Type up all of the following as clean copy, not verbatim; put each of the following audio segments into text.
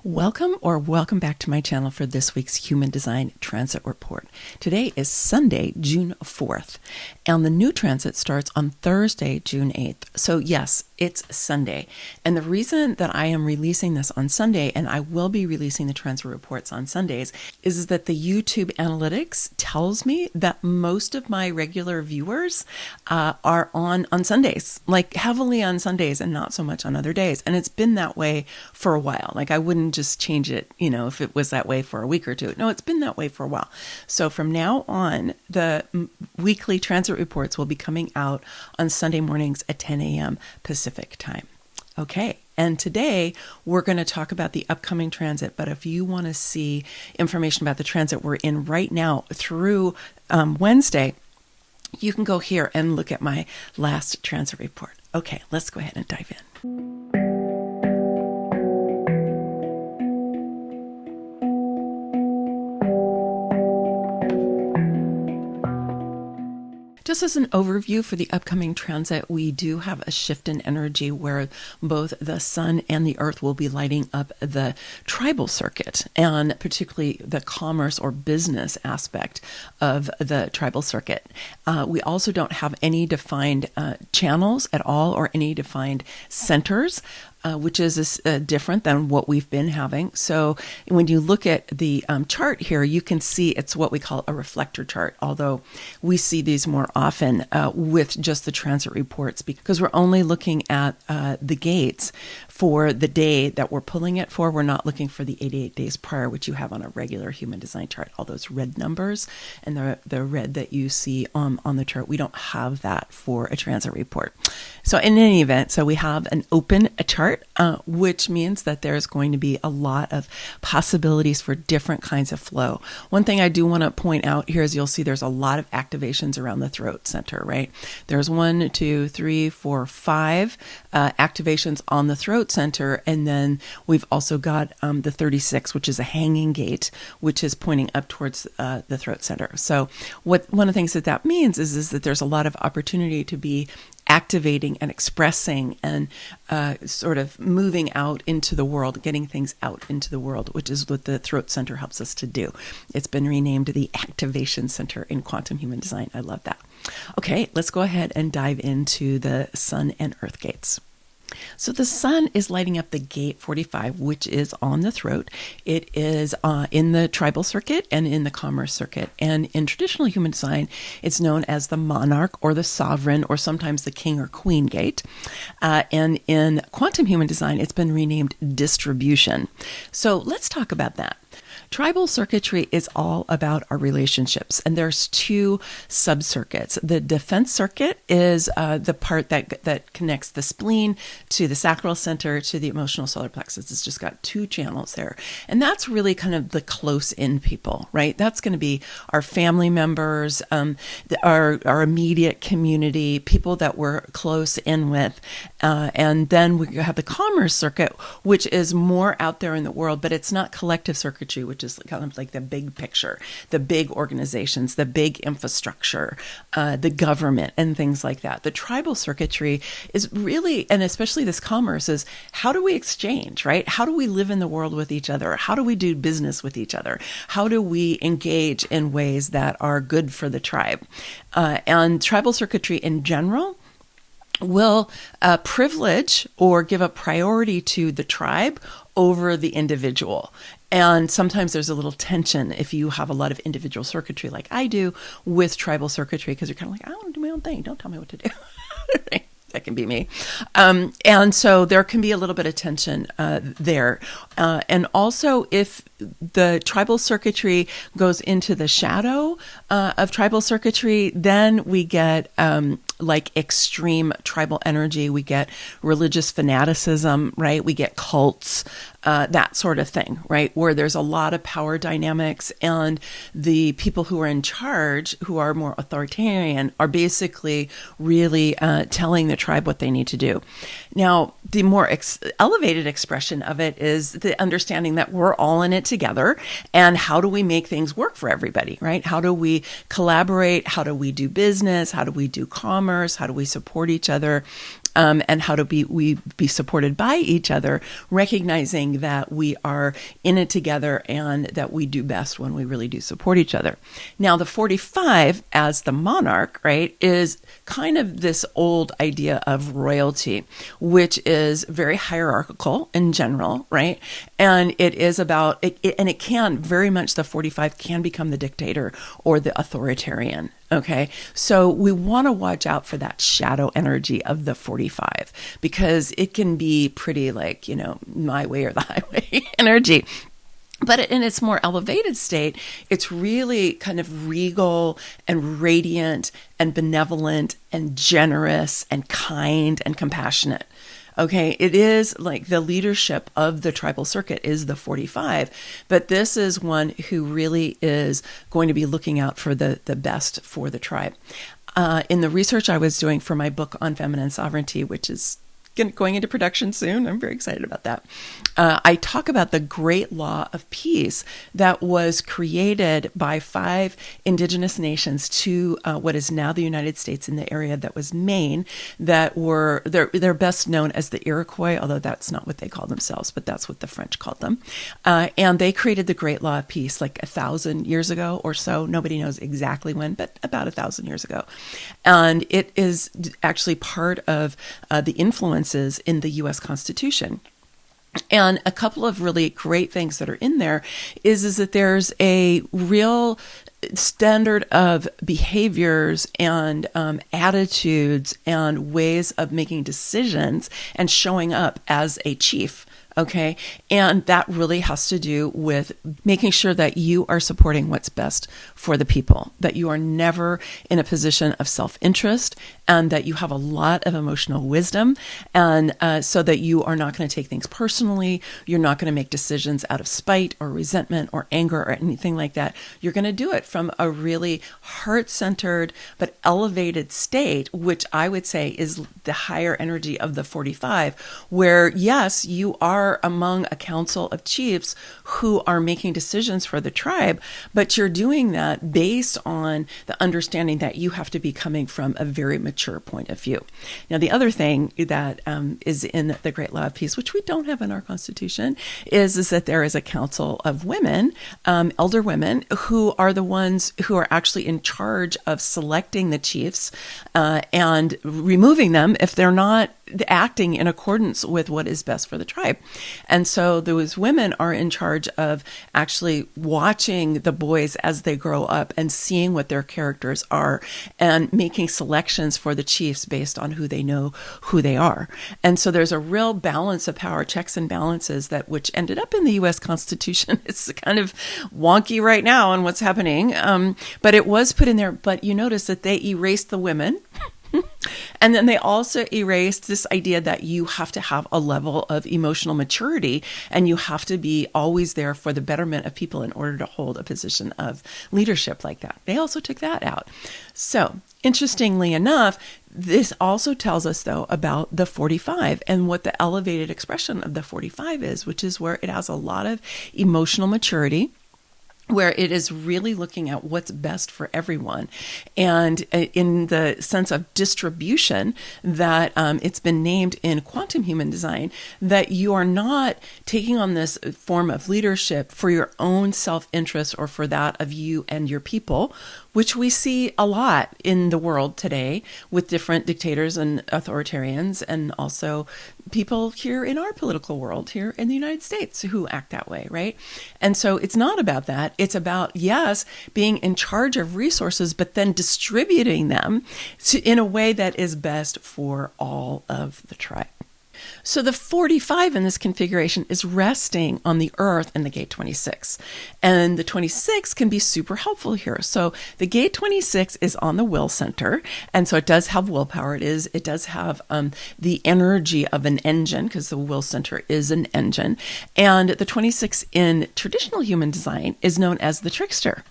Welcome back to my channel for this week's Human Design Transit Report. Today is Sunday, June 4th, and the new transit starts on Thursday, June 8th. So yes, it's Sunday. And the reason that I am releasing this on Sunday, and I will be releasing the transit reports on Sundays, is that the YouTube analytics tells me that most of my regular viewers are on Sundays, like heavily on Sundays and not so much on other days. And it's been that way for a while. Like I wouldn't just change it, if it was that way for a week or two. No, it's been that way for a while. So from now on, the weekly transit reports will be coming out on Sunday mornings at 10 a.m. Pacific time. Okay. And today we're going to talk about the upcoming transit. But if you want to see information about the transit we're in right now through Wednesday, you can go here and look at my last transit report. Okay, let's go ahead and dive in. Just as an overview for the upcoming transit, we do have a shift in energy where both the sun and the earth will be lighting up the tribal circuit, and particularly the commerce or business aspect of the tribal circuit. We also don't have any defined channels at all or any defined centers. Which is different than what we've been having. So when you look at the chart here, you can see it's what we call a reflector chart, although we see these more often with just the transit reports because we're only looking at the gates for the day that we're pulling it for. We're not looking for the 88 days prior, which you have on a regular human design chart, all those red numbers and the red that you see on the chart. We don't have that for a transit report. So in any event, so we have an open chart, which means that there's going to be a lot of possibilities for different kinds of flow. One thing I do want to point out here is you'll see there's a lot of activations around the throat center, right? There's 1, 2, 3, 4, 5 activations on the throat center. And then we've also got the 36, which is a hanging gate, which is pointing up towards the throat center. So one of the things that means is that there's a lot of opportunity to be activating and expressing and sort of moving out into the world, getting things out into the world, which is what the throat center helps us to do. It's been renamed the Activation Center in Quantum Human Design. I love that. Okay, let's go ahead and dive into the Sun and Earth gates. So the sun is lighting up the gate 45, which is on the throat. It is in the tribal circuit and in the commerce circuit. And in traditional human design, it's known as the monarch or the sovereign or sometimes the king or queen gate. And in quantum human design, it's been renamed distribution. So let's talk about that. Tribal circuitry is all about our relationships, and there's 2 sub-circuits. The defense circuit is the part that connects the spleen to the sacral center to the emotional solar plexus. It's just got 2 channels there, and that's really kind of the close-in people, right? That's going to be our family members, our immediate community, people that we're close in with, and then we have the commerce circuit, which is more out there in the world, but it's not collective circuitry, which is kind of like the big picture, the big organizations, the big infrastructure, the government, and things like that. The tribal circuitry is really, and especially this commerce, is how do we exchange, right? How do we live in the world with each other? How do we do business with each other? How do we engage in ways that are good for the tribe? And tribal circuitry in general will privilege or give a priority to the tribe over the individual. And sometimes there's a little tension if you have a lot of individual circuitry like I do with tribal circuitry, because you're kind of like, I want to do my own thing. Don't tell me what to do. That can be me. And so there can be a little bit of tension there. And also if the tribal circuitry goes into the shadow of tribal circuitry, then we get like extreme tribal energy. We get religious fanaticism, right? We get cults, that sort of thing, right? Where there's a lot of power dynamics, and the people who are in charge, who are more authoritarian, are basically really telling the tribe what they need to do. Now, the more elevated expression of it is the understanding that we're all in it together, and how do we make things work for everybody, right? How do we collaborate? How do we do business? How do we do commerce? How do we support each other? and how to we be supported by each other, recognizing that we are in it together and that we do best when we really do support each other. Now, the 45 as the monarch, right, is kind of this old idea of royalty, which is very hierarchical in general, right? And it is about, and it can very much, the 45 can become the dictator or the authoritarian. Okay, so we want to watch out for that shadow energy of the 45 because it can be pretty like, my way or the highway energy. But in its more elevated state, it's really kind of regal and radiant and benevolent and generous and kind and compassionate. Okay, it is like the leadership of the tribal circuit is the 45, but this is one who really is going to be looking out for the best for the tribe. In the research I was doing for my book on feminine sovereignty, which is going into production soon. I'm very excited about that. I talk about the Great Law of Peace that was created by 5 indigenous nations to what is now the United States in the area that was Maine, that were, they're best known as the Iroquois, although that's not what they call themselves, but that's what the French called them. And they created the Great Law of Peace like 1,000 years ago or so. Nobody knows exactly when, but about 1,000 years ago. And it is actually part of the influences in the U.S. Constitution. And a couple of really great things that are in there is that there's a real standard of behaviors and attitudes and ways of making decisions and showing up as a chief. Okay. And that really has to do with making sure that you are supporting what's best for the people, that you are never in a position of self-interest, and that you have a lot of emotional wisdom, and so that you are not going to take things personally. You're not going to make decisions out of spite or resentment or anger or anything like that. You're going to do it from a really heart-centered but elevated state, which I would say is the higher energy of the 45, where yes, you are among a council of chiefs who are making decisions for the tribe, but you're doing that based on the understanding that you have to be coming from a very mature point of view. Now, the other thing that is in the Great Law of Peace, which we don't have in our Constitution, is that there is a council of women, elder women, who are the ones who are actually in charge of selecting the chiefs and removing them if they're not acting in accordance with what is best for the tribe. And so those women are in charge of actually watching the boys as they grow up and seeing what their characters are and making selections for the chiefs based on who they know who they are. And so there's a real balance of power, checks and balances, that which ended up in the U.S. Constitution. It's kind of wonky right now on what's happening, but it was put in there. But you notice that they erased the women. And then they also erased this idea that you have to have a level of emotional maturity and you have to be always there for the betterment of people in order to hold a position of leadership like that. They also took that out. So, interestingly enough, this also tells us, though, about the 45 and what the elevated expression of the 45 is, which is where it has a lot of emotional maturity, where it is really looking at what's best for everyone. And in the sense of distribution, that it's been named in quantum human design, that you are not taking on this form of leadership for your own self-interest or for that of you and your people, which we see a lot in the world today with different dictators and authoritarians, and also people here in our political world here in the United States who act that way, right? And so it's not about that. It's about, yes, being in charge of resources, but then distributing them in a way that is best for all of the tribe. So the 45 in this configuration is resting on the Earth and the gate 26. And the 26 can be super helpful here. So the gate 26 is on the will center. And so it does have willpower. It does have the energy of an engine, because the will center is an engine. And the 26 in traditional human design is known as the Trickster.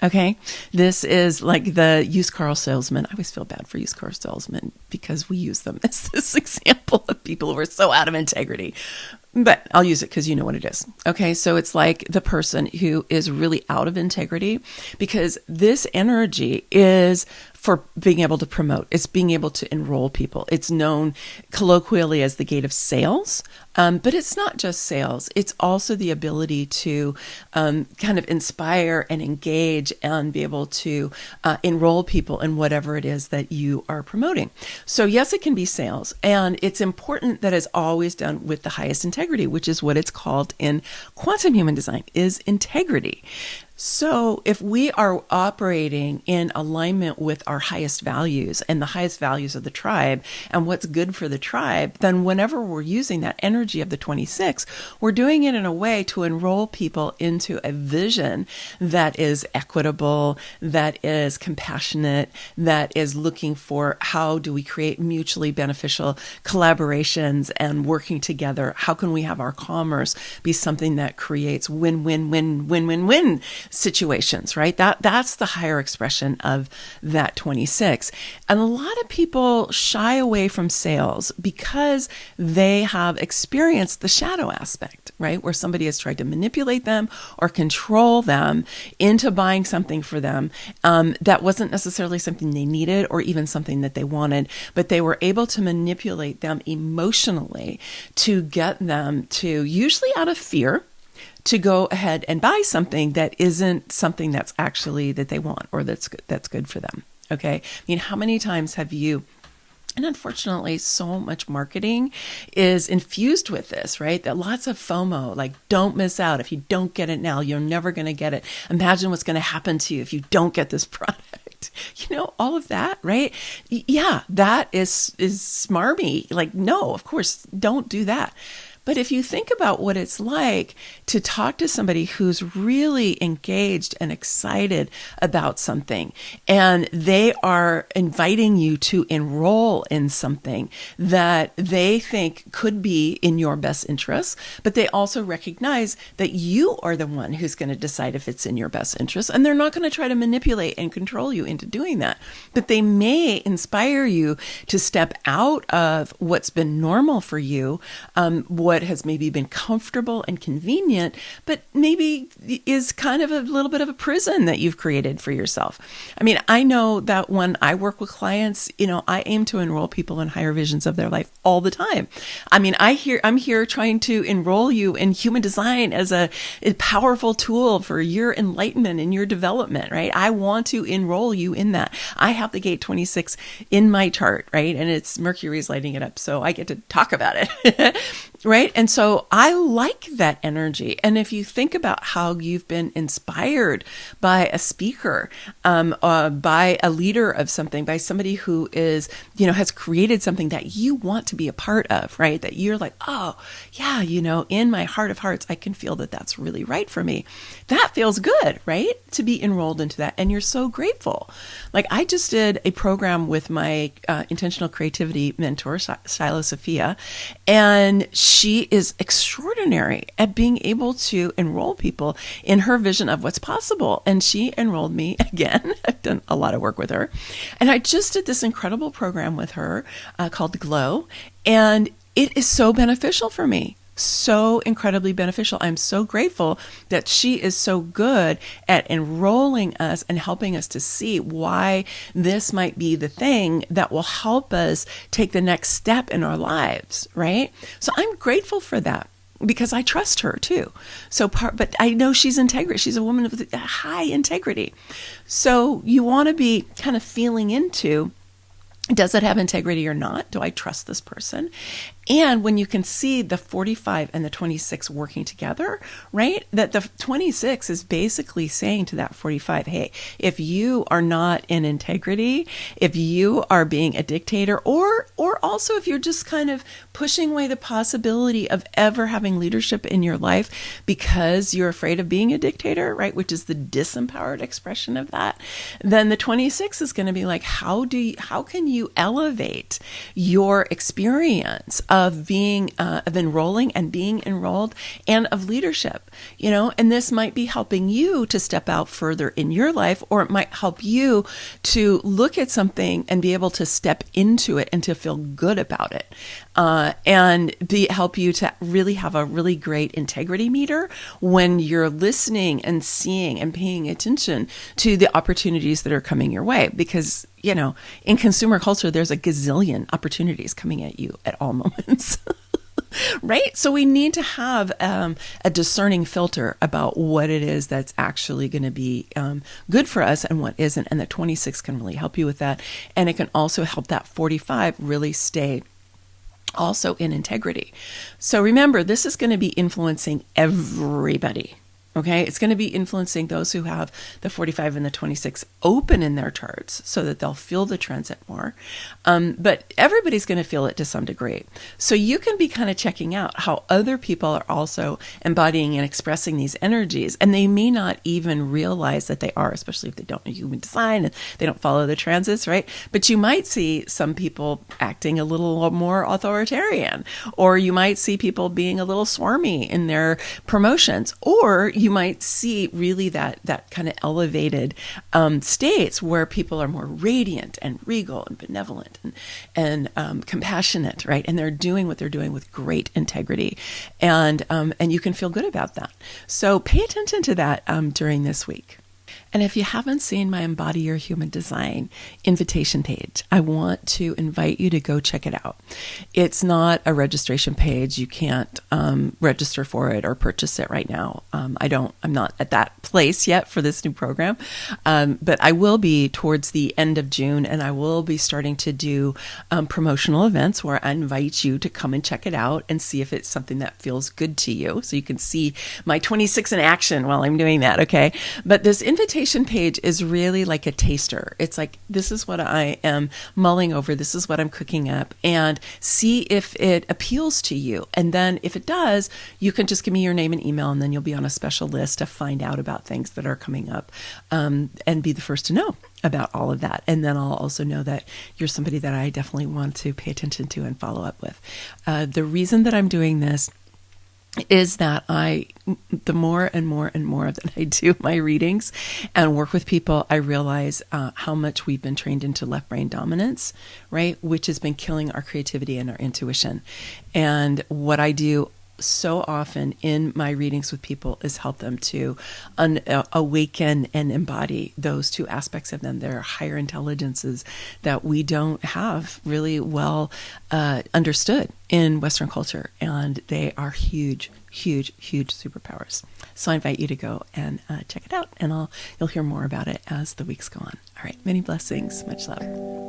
Okay, this is like the used car salesman. I always feel bad for used car salesmen because we use them as this example of people who are so out of integrity. but I'll use it because you know what it is. Okay, so it's like the person who is really out of integrity, because this energy is for being able to promote. It's being able to enroll people. It's known colloquially as the gate of sales, but it's not just sales. It's also the ability to kind of inspire and engage and be able to enroll people in whatever it is that you are promoting. So yes, it can be sales, and it's important that it's always done with the highest integrity, which is what it's called in quantum human design, is integrity. So if we are operating in alignment with our highest values and the highest values of the tribe and what's good for the tribe, then whenever we're using that energy of the 26, we're doing it in a way to enroll people into a vision that is equitable, that is compassionate, that is looking for how do we create mutually beneficial collaborations and working together. How can we have our commerce be something that creates win-win-win-win-win-win situations, right? That's the higher expression of that 26. And a lot of people shy away from sales because they have experienced the shadow aspect, right? Where somebody has tried to manipulate them or control them into buying something for them that wasn't necessarily something they needed or even something that they wanted, but they were able to manipulate them emotionally to get them to, usually out of fear, to go ahead and buy something that isn't something that's actually that they want or that's good for them. Okay. I mean, how many times have you, and unfortunately, so much marketing is infused with this, right? That lots of FOMO, like don't miss out. If you don't get it now, you're never going to get it. Imagine what's going to happen to you if you don't get this product. You know, all of that, right? Yeah, that is smarmy. Like, no, of course, don't do that. But if you think about what it's like to talk to somebody who's really engaged and excited about something, and they are inviting you to enroll in something that they think could be in your best interest, but they also recognize that you are the one who's going to decide if it's in your best interest, and they're not going to try to manipulate and control you into doing that. But they may inspire you to step out of what's been normal for you, what has maybe been comfortable and convenient, but maybe is kind of a little bit of a prison that you've created for yourself. I mean, I know that when I work with clients, you know, I aim to enroll people in higher visions of their life all the time. I mean, I'm here trying to enroll you in human design as a powerful tool for your enlightenment and your development, right? I want to enroll you in that. I have the gate 26 in my chart, right? And it's Mercury's lighting it up, so I get to talk about it. Right? And so I like that energy. And if you think about how you've been inspired by a speaker, by a leader of something, by somebody who is, you know, has created something that you want to be a part of, right? That you're like, oh, yeah, you know, in my heart of hearts, I can feel that that's really right for me. That feels good, right? To be enrolled into that. And you're so grateful. Like I just did a program with my intentional creativity mentor, Shiloh Sophia, and she is extraordinary at being able to enroll people in her vision of what's possible. And she enrolled me again. I've done a lot of work with her. And I just did this incredible program with her called Glow. And it is so beneficial for me. So incredibly beneficial. I'm so grateful that she is so good at enrolling us and helping us to see why this might be the thing that will help us take the next step in our lives, right? So I'm grateful for that because I trust her too. But I know she's integrity. She's a woman with high integrity. So you want to be kind of feeling into, does it have integrity or not? Do I trust this person? And when you can see the 45 and the 26 working together, right? That the 26 is basically saying to that 45, hey, if you are not in integrity, if you are being a dictator, or also if you're just kind of pushing away the possibility of ever having leadership in your life because you're afraid of being a dictator, right? Which is the disempowered expression of that. Then the 26 is going to be like, how can you elevate your experience of being, of enrolling and being enrolled, and of leadership, and this might be helping you to step out further in your life, or it might help you to look at something and be able to step into it and to feel good about it. And help you to really have a really great integrity meter when you're listening and seeing and paying attention to the opportunities that are coming your way. Because, in consumer culture, there's a gazillion opportunities coming at you at all moments. Right? So we need to have a discerning filter about what it is that's actually going to be good for us and what isn't. And the 26 can really help you with that. And it can also help that 45 really stay also in integrity. So remember, this is going to be influencing everybody. Okay, it's going to be influencing those who have the 45 and the 26 open in their charts so that they'll feel the transit more. But everybody's going to feel it to some degree. So you can be kind of checking out how other people are also embodying and expressing these energies. And they may not even realize that they are, especially if they don't know human design and they don't follow the transits, right? But you might see some people acting a little more authoritarian, or you might see people being a little swarmy in their promotions, or you might see really that kind of elevated states where people are more radiant and regal and benevolent and compassionate, right? And they're doing what they're doing with great integrity, and you can feel good about that. So pay attention to that during this week. And if you haven't seen my Embody Your Human Design invitation page, I want to invite you to go check it out. It's not a registration page. You can't register for it or purchase it right now. I'm not at that place yet for this new program, but I will be towards the end of June, and I will be starting to do promotional events where I invite you to come and check it out and see if it's something that feels good to you. So you can see my 26 in action while I'm doing that, okay? But this invitation page is really like a taster. It's like, this is what I am mulling over. This is what I'm cooking up, and see if it appeals to you. And then if it does, you can just give me your name and email, and then you'll be on a special list to find out about things that are coming up, and be the first to know about all of that. And then I'll also know that you're somebody that I definitely want to pay attention to and follow up with. The reason that I'm doing this is that the more and more and more that I do my readings and work with people, I realize how much we've been trained into left brain dominance, right? Which has been killing our creativity and our intuition. And what I do so often in my readings with people is help them to awaken and embody those two aspects of them, their higher intelligences that we don't have really well understood in Western culture. And they are huge, huge, huge superpowers. So I invite you to go and check it out, and you'll hear more about it as the weeks go on. All right, many blessings, much love.